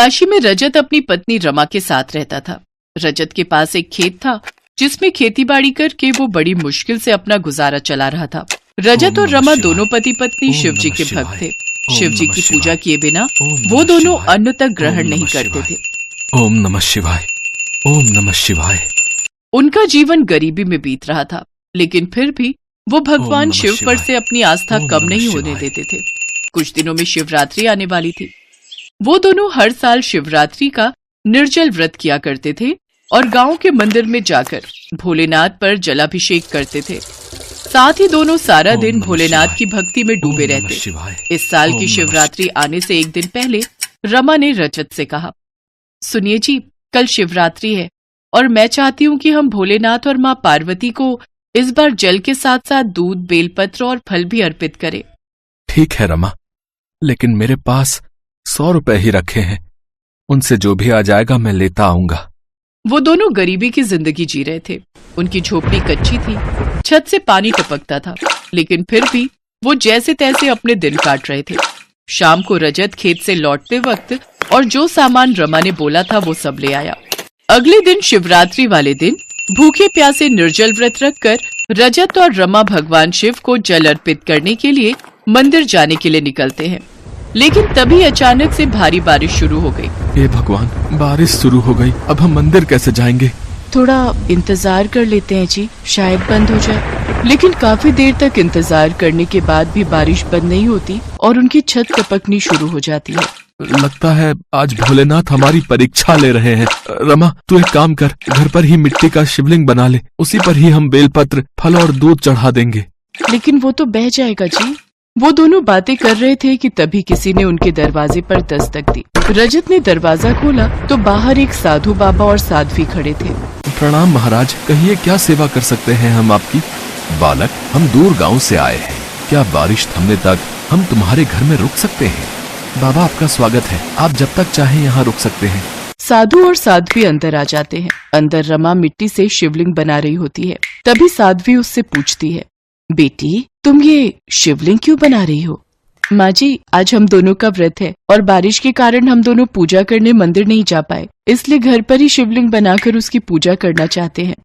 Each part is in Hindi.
काशी में रजत अपनी पत्नी रमा के साथ रहता था। रजत के पास एक खेत था जिसमें खेतीबाड़ी करके वो बड़ी मुश्किल से अपना गुजारा चला रहा था। रजत और रमा दोनों पति पत्नी शिव जी के भक्त थे। शिव जी की पूजा किए बिना वो दोनों अन्न तक ग्रहण नहीं करते थे। ओम नमः शिवाय, ओम नमः शिवाय। उनका जीवन गरीबी में बीत रहा था, लेकिन फिर भी वो भगवान शिव पर से अपनी आस्था कम नहीं होने देते थे। कुछ दिनों में शिवरात्रि आने वाली थी। वो दोनों हर साल शिवरात्रि का निर्जल व्रत किया करते थे और गांव के मंदिर में जाकर भोलेनाथ पर जलाभिषेक करते थे। साथ ही दोनों सारा दिन भोलेनाथ की भक्ति में डूबे रहते। इस साल की शिवरात्रि आने से एक दिन पहले रमा ने रजत से कहा, सुनिए जी, कल शिवरात्रि है और मैं चाहती हूँ कि हम भोलेनाथ और माँ पार्वती को इस बार जल के साथ साथ दूध, बेलपत्र और फल भी अर्पित करें। ठीक है रमा, लेकिन मेरे पास 100 रुपए ही रखे हैं, उनसे जो भी आ जाएगा मैं लेता आऊंगा। वो दोनों गरीबी की जिंदगी जी रहे थे। उनकी झोपड़ी कच्ची थी, छत से पानी टपकता था, लेकिन फिर भी वो जैसे तैसे अपने दिन काट रहे थे। शाम को रजत खेत से लौटते वक्त और जो सामान रमा ने बोला था वो सब ले आया। अगले दिन शिवरात्रि वाले दिन भूखे प्यासे निर्जल व्रत रखकर रजत और रमा भगवान शिव को जल अर्पित करने के लिए मंदिर जाने के लिए निकलते हैं। लेकिन तभी अचानक से भारी बारिश शुरू हो गई। हे भगवान, बारिश शुरू हो गई, अब हम मंदिर कैसे जाएंगे? थोड़ा इंतजार कर लेते हैं जी, शायद बंद हो जाए। लेकिन काफी देर तक इंतजार करने के बाद भी बारिश बंद नहीं होती और उनकी छत टपकनी शुरू हो जाती है। लगता है आज भोलेनाथ हमारी परीक्षा ले रहे हैं। रमा, तू एक काम कर, घर पर ही मिट्टी का शिवलिंग बना ले, उसी पर ही हम बेलपत्र, फल और दूध चढ़ा देंगे। लेकिन वो तो बह जाएगा जी। वो दोनों बातें कर रहे थे कि तभी किसी ने उनके दरवाजे पर दस्तक दी। रजत ने दरवाजा खोला तो बाहर एक साधु बाबा और साध्वी खड़े थे। प्रणाम महाराज, कहिए क्या सेवा कर सकते हैं हम आपकी? बालक, हम दूर गांव से आए हैं, क्या बारिश थमने तक हम तुम्हारे घर में रुक सकते हैं? बाबा, आपका स्वागत है, आप जब तक चाहें यहाँ रुक सकते हैं। साधु और साध्वी अंदर आ जाते हैं। अंदर रमा मिट्टी से शिवलिंग बना रही होती है। तभी साध्वी उससे पूछती है, बेटी, तुम ये शिवलिंग क्यों बना रही हो? माँ जी, आज हम दोनों का व्रत है और बारिश के कारण हम दोनों पूजा करने मंदिर नहीं जा पाए, इसलिए घर पर ही शिवलिंग बनाकर उसकी पूजा करना चाहते हैं।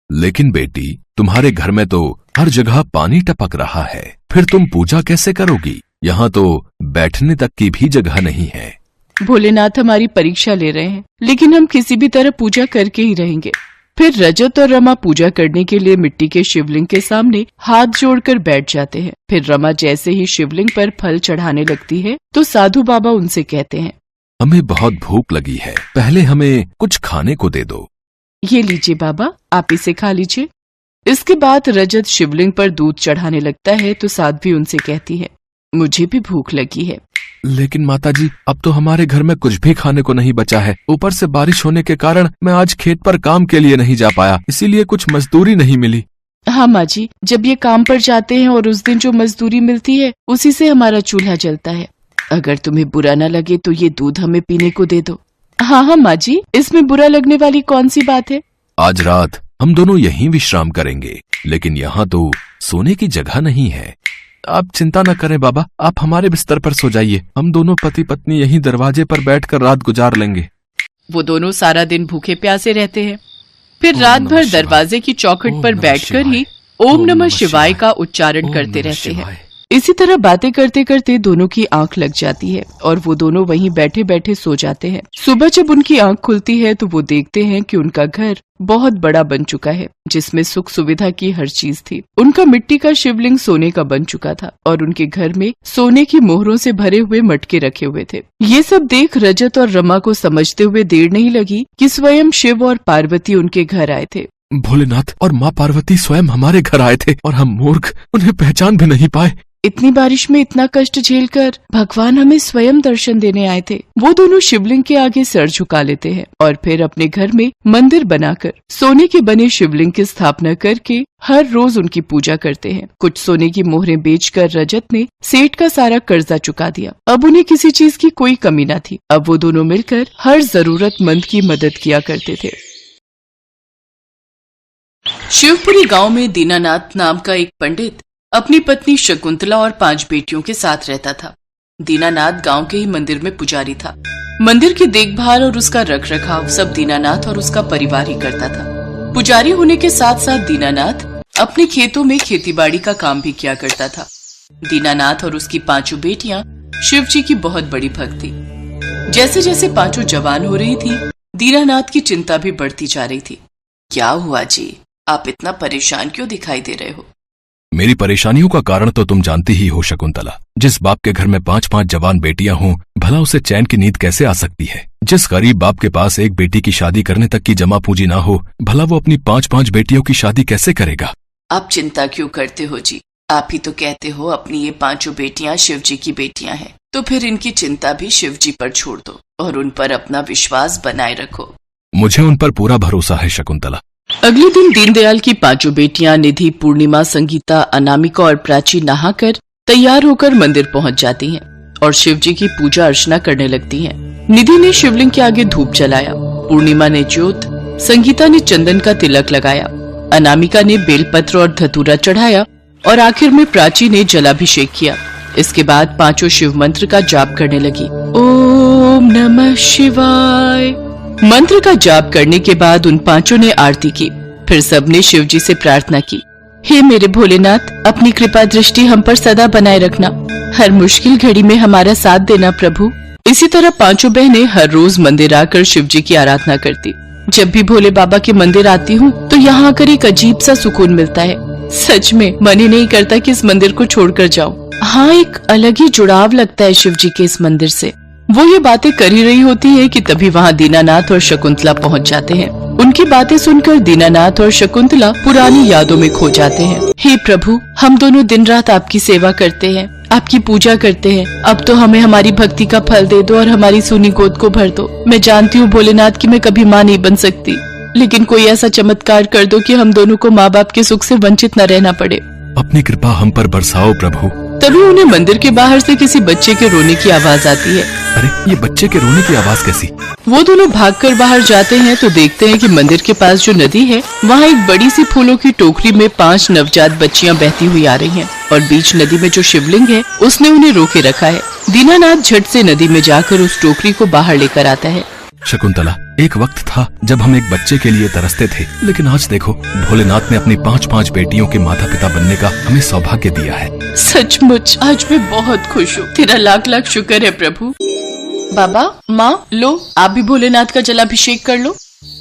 लेकिन बेटी, तुम्हारे घर में तो हर जगह पानी टपक रहा है, फिर तुम पूजा कैसे करोगी? यहाँ तो बैठने तक की भी जगह नहीं है। भोलेनाथ हमारी परीक्षा ले रहे हैं, लेकिन हम किसी भी तरह पूजा करके ही रहेंगे। फिर रजत और रमा पूजा करने के लिए मिट्टी के शिवलिंग के सामने हाथ जोड़कर बैठ जाते हैं। फिर रमा जैसे ही शिवलिंग पर फल चढ़ाने लगती है तो साधु बाबा उनसे कहते हैं, हमें बहुत भूख लगी है, पहले हमें कुछ खाने को दे दो। ये लीजिए बाबा, आप इसे खा लीजिए। इसके बाद रजत शिवलिंग पर दूध चढ़ाने लगता है तो साध्वी उनसे कहती है, मुझे भी भूख लगी है। लेकिन माताजी, अब तो हमारे घर में कुछ भी खाने को नहीं बचा है। ऊपर से बारिश होने के कारण मैं आज खेत पर काम के लिए नहीं जा पाया, इसीलिए कुछ मजदूरी नहीं मिली। हाँ माँ जी, जब ये काम पर जाते हैं और उस दिन जो मजदूरी मिलती है उसी से हमारा चूल्हा जलता है। अगर तुम्हें बुरा न लगे तो ये दूध हमें पीने को दे दो। हाँ हाँ माँ जी, इसमें बुरा लगने वाली कौन सी बात है? आज रात हम दोनों यहीं विश्राम करेंगे, लेकिन यहाँ तो सोने की जगह नहीं है। आप चिंता न करें बाबा, आप हमारे बिस्तर पर सो जाइए, हम दोनों पति पत्नी यहीं दरवाजे पर बैठकर रात गुजार लेंगे। वो दोनों सारा दिन भूखे प्यासे रहते हैं। फिर रात भर दरवाजे की चौखट पर बैठकर ही ओम नमः शिवाय का उच्चारण करते रहते हैं। इसी तरह बातें करते करते दोनों की आंख लग जाती है और वो दोनों वहीं बैठे बैठे सो जाते हैं। सुबह जब उनकी आंख खुलती है तो वो देखते हैं कि उनका घर बहुत बड़ा बन चुका है, जिसमें सुख सुविधा की हर चीज थी। उनका मिट्टी का शिवलिंग सोने का बन चुका था और उनके घर में सोने की मोहरों से भरे हुए मटके रखे हुए थे। ये सब देख रजत और रमा को समझते हुए देर नहीं लगी कि स्वयं शिव और पार्वती उनके घर आए थे। भोलेनाथ और माँ पार्वती स्वयं हमारे घर आए थे और हम मूर्ख उन्हें पहचान भी नहीं पाए। इतनी बारिश में इतना कष्ट झेलकर भगवान हमें स्वयं दर्शन देने आए थे। वो दोनों शिवलिंग के आगे सर झुका लेते हैं और फिर अपने घर में मंदिर बनाकर सोने के बने शिवलिंग की स्थापना करके हर रोज उनकी पूजा करते हैं। कुछ सोने की मोहरें बेचकर रजत ने सेठ का सारा कर्जा चुका दिया। अब उन्हें किसी चीज की कोई कमी न थी। अब वो दोनों मिलकर हर जरूरतमंद की मदद किया करते थे। शिवपुरी गांव में दीनानाथ नाम का एक पंडित अपनी पत्नी शकुंतला और 5 बेटियों के साथ रहता था। दीनानाथ गांव के ही मंदिर में पुजारी था। मंदिर की देखभाल और उसका रखरखाव सब दीनानाथ और उसका परिवार ही करता था। पुजारी होने के साथ साथ दीनानाथ अपने खेतों में खेतीबाड़ी का काम भी किया करता था। दीनानाथ और उसकी 5 बेटियां शिव जी की बहुत बड़ी भक्त थी। जैसे जैसे 5 जवान हो रही थी, दीनानाथ की चिंता भी बढ़ती जा रही थी। क्या हुआ जी, आप इतना परेशान क्यों दिखाई दे रहे हो? मेरी परेशानियों का कारण तो तुम जानती ही हो शकुंतला। जिस बाप के घर में 5-5 जवान बेटियां हों, भला उसे चैन की नींद कैसे आ सकती है? जिस गरीब बाप के पास एक बेटी की शादी करने तक की जमा पूंजी ना हो, भला वो अपनी 5-5 बेटियों की शादी कैसे करेगा? आप चिंता क्यों करते हो जी? आप ही तो कहते हो अपनी ये 5 बेटियां शिव जी की बेटियां हैं, तो फिर इनकी चिंता भी शिव जी पर छोड़ दो और उन पर अपना विश्वास बनाए रखो। मुझे उन पर पूरा भरोसा है शकुंतला। अगले दिन दीनदयाल की 5 बेटियां निधि, पूर्णिमा, संगीता, अनामिका और प्राची नहाकर तैयार होकर मंदिर पहुंच जाती हैं और शिव जी की पूजा अर्चना करने लगती हैं। निधि ने शिवलिंग के आगे धूप जलाया, पूर्णिमा ने ज्योत, संगीता ने चंदन का तिलक लगाया, अनामिका ने बेलपत्र और धतूरा चढ़ाया और आखिर में प्राची ने जलाभिषेक किया। इसके बाद 5 शिव मंत्र का जाप करने लगी। ओम नमः शिवाय मंत्र का जाप करने के बाद उन 5 ने आरती की। फिर सबने शिव जी से प्रार्थना की, हे मेरे भोलेनाथ, अपनी कृपा दृष्टि हम पर सदा बनाए रखना, हर मुश्किल घड़ी में हमारा साथ देना प्रभु। इसी तरह 5 बहनें हर रोज मंदिर आकर शिव जी की आराधना करती। जब भी भोले बाबा के मंदिर आती हूँ तो यहाँ आकर एक अजीब सा सुकून मिलता है। सच में मन ही नहीं करता कि इस मंदिर को छोड़कर जाऊं। हाँ, एक अलग ही जुड़ाव लगता है शिव जी के इस मंदिर से। वो ये बातें कर ही रही होती है कि तभी वहाँ दीनानाथ और शकुंतला पहुँच जाते हैं। उनकी बातें सुनकर दीनानाथ और शकुंतला पुरानी यादों में खो जाते हैं। हे प्रभु, हम दोनों दिन रात आपकी सेवा करते हैं, आपकी पूजा करते हैं। अब तो हमें हमारी भक्ति का फल दे दो और हमारी सूनी गोद को भर दो। मैं जानती हूँ भोलेनाथ कि मैं कभी माँ नहीं बन सकती, लेकिन कोई ऐसा चमत्कार कर दो कि हम दोनों को माँ बाप के सुख से वंचित न रहना पड़े। अपनी कृपा हम पर बरसाओ प्रभु। तभी उन्हें मंदिर के बाहर से किसी बच्चे के रोने की आवाज आती है। अरे, ये बच्चे के रोने की आवाज कैसी? वो दोनों भागकर बाहर जाते हैं तो देखते हैं कि मंदिर के पास जो नदी है, वहाँ एक बड़ी सी फूलों की टोकरी में 5 नवजात बच्चियां बहती हुई आ रही हैं और बीच नदी में जो शिवलिंग है उसने उन्हें रोके रखा है। दीनानाथ झट से नदी में जाकर उस टोकरी को बाहर लेकर आता है। शकुंतला, एक वक्त था जब हम एक बच्चे के लिए तरसते थे, लेकिन आज देखो भोलेनाथ ने अपनी 5-5 बेटियों के माता पिता बनने का हमें सौभाग्य दिया है। सचमुच आज मैं बहुत खुश हूँ। तेरा लाख लाख शुक्र है प्रभु। बाबा, माँ, लो आप भी भोलेनाथ का जलाभिषेक कर लो।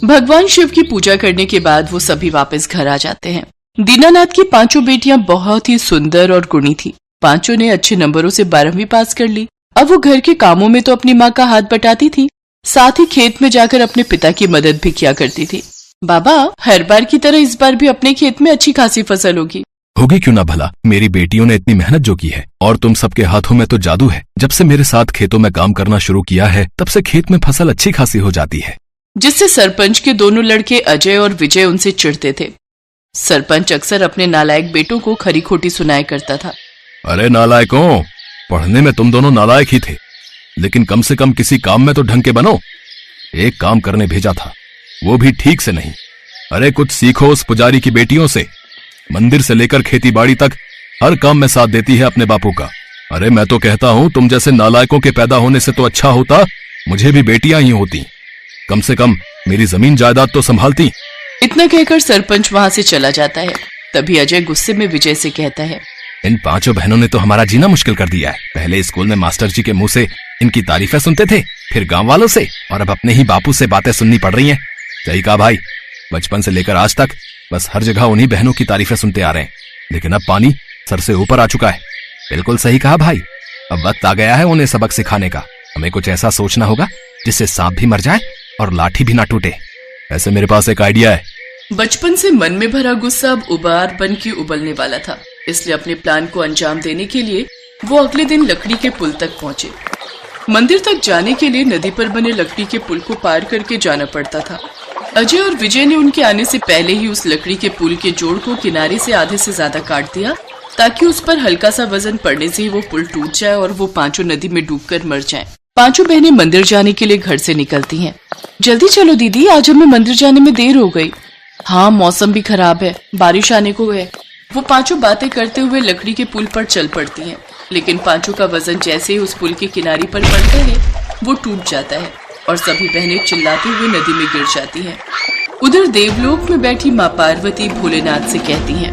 भगवान शिव की पूजा करने के बाद वो सभी वापस घर आ जाते हैं। दीनानाथ की 5 बेटियां बहुत ही सुंदर और गुणी थी। 5 ने अच्छे नंबरों से 12वीं पास कर ली। अब वो घर के कामों में तो अपनी माँ का हाथ बटाती थी, साथ ही खेत में जाकर अपने पिता की मदद भी किया करती थी। बाबा, हर बार की तरह इस बार भी अपने खेत में अच्छी खासी फसल होगी। होगी क्यों ना भला, मेरी बेटियों ने इतनी मेहनत जो की है, और तुम सबके हाथों में तो जादू है। जब से मेरे साथ खेतों में काम करना शुरू किया है, तब से खेत में फसल अच्छी खासी हो जाती है। जिससे सरपंच के दोनों लड़के अजय और विजय उनसे चिढ़ते थे। सरपंच अक्सर अपने नालायक बेटों को खरी खोटी सुनाया करता था। अरे नालायकों, पढ़ने में तुम दोनों नालायक ही थे, लेकिन कम से कम किसी काम में तो ढंग के बनो। एक काम करने भेजा था, वो भी ठीक से नहीं। अरे कुछ सीखो उस पुजारी की बेटियों से। मंदिर से लेकर खेती बाड़ी तक हर काम में साथ देती है अपने बापू का। अरे मैं तो कहता हूँ तुम जैसे नालायकों के पैदा होने से तो अच्छा होता मुझे भी बेटियां ही होती, कम से कम मेरी जमीन जायदाद तो संभालती। इतना कहकर सरपंच वहाँ से चला जाता है। तभी अजय गुस्से में विजय से कहता है, इन 5 बहनों ने तो हमारा जीना मुश्किल कर दिया है। पहले स्कूल में मास्टर जी के मुंह से इनकी तारीफें सुनते थे, फिर गांव वालों से, और अब अपने ही बापू से बातें सुननी पड़ रही हैं। सही कहा भाई, बचपन से लेकर आज तक बस हर जगह उन्हीं बहनों की तारीफें सुनते आ रहे हैं, लेकिन अब पानी सर से ऊपर आ चुका है। बिल्कुल सही कहा भाई, अब वक्त आ गया है उन्हें सबक सिखाने का। हमें कुछ ऐसा सोचना होगा जिससे सांप भी मर जाए और लाठी भी ना टूटे। ऐसे मेरे पास एक आइडिया है। बचपन से मन में भरा गुस्सा अब उबार बन के उबलने वाला था, इसलिए अपने प्लान को अंजाम देने के लिए वो अगले दिन लकड़ी के पुल तक पहुंचे। मंदिर तक जाने के लिए नदी पर बने लकड़ी के पुल को पार करके जाना पड़ता था। अजय और विजय ने उनके आने से पहले ही उस लकड़ी के पुल के जोड़ को किनारे से आधे से ज्यादा काट दिया, ताकि उस पर हल्का सा वजन पड़ने से ही वो पुल टूट जाए और वो 5 नदी में डूबकर मर जाएं। 5 बहनें मंदिर जाने के लिए घर से निकलती हैं। जल्दी चलो दीदी, आज हमें मंदिर जाने में देर हो गई। हाँ, मौसम भी खराब है, बारिश आने को है। वो 5 बातें करते हुए लकड़ी के पुल पर चल पड़ती हैं। लेकिन पांचों का वजन जैसे ही उस पुल के किनारे पर पड़ता है वो टूट जाता है और सभी बहनें चिल्लाती हुई नदी में गिर जाती हैं। उधर देवलोक में बैठी माँ पार्वती भोलेनाथ से कहती हैं,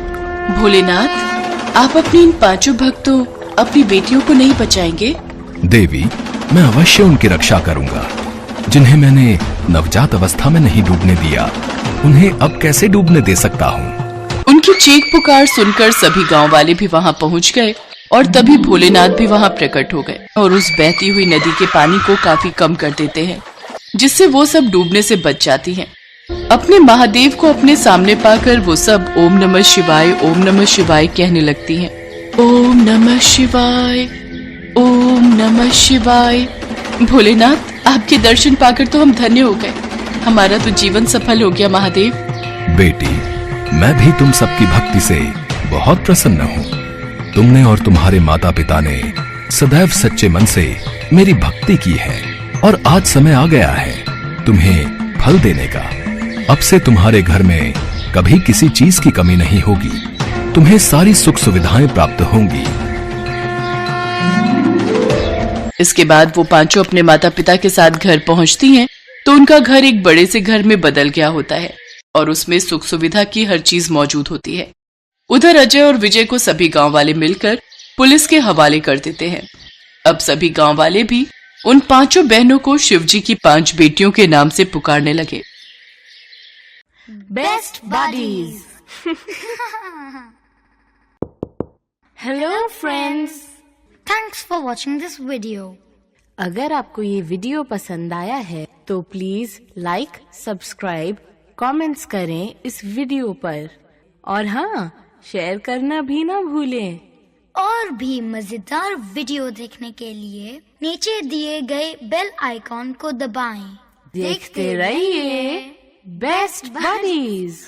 भोलेनाथ, आप अपनी इन पांचों भक्तों अपनी बेटियों को नहीं बचाएंगे? देवी, मैं अवश्य उनकी रक्षा करूंगा। जिन्हें मैंने नवजात अवस्था में नहीं डूबने दिया, उन्हें अब कैसे डूबने दे सकता हूँ? उनकी चीख पुकार सुनकर सभी गांव वाले भी वहां पहुंच गए और तभी भोलेनाथ भी वहां प्रकट हो गए और उस बहती हुई नदी के पानी को काफी कम कर देते हैं, जिससे वो सब डूबने से बच जाती हैं। अपने महादेव को अपने सामने पाकर वो सब ओम नमः शिवाय कहने लगती हैं। ओम नमः शिवाय, ओम नमः शिवाय। भोलेनाथ, आपके दर्शन पाकर तो हम धन्य हो गए। हमारा तो जीवन सफल हो गया महादेव। बेटी, मैं भी तुम सबकी भक्ति से बहुत प्रसन्न हूँ। तुमने और तुम्हारे माता पिता ने सदैव सच्चे मन से मेरी भक्ति की है और आज समय आ गया है तुम्हें फल देने का। अब से तुम्हारे घर में कभी किसी चीज की कमी नहीं होगी। तुम्हें सारी सुख सुविधाएं प्राप्त होंगी। इसके बाद वो पांचों अपने माता पिता के साथ घर पहुंचती हैं, तो उनका घर एक बड़े से घर में बदल गया होता है और उसमें सुख सुविधा की हर चीज मौजूद होती है। उधर अजय और विजय को सभी गांव वाले मिलकर पुलिस के हवाले कर देते हैं। अब सभी गांव वाले भी उन पांचों बहनों को शिवजी की 5 बेटियों के नाम से पुकारने लगे। Best buddies. Hello friends, Thanks for watching this video. अगर आपको ये वीडियो पसंद आया है तो प्लीज लाइक, सब्सक्राइब, कमेंट्स करें इस वीडियो पर और हाँ, शेयर करना भी ना भूलें। और भी मजेदार वीडियो देखने के लिए नीचे दिए गए बेल आइकॉन को दबाएं। देखते रहिए बेस्ट बडीज।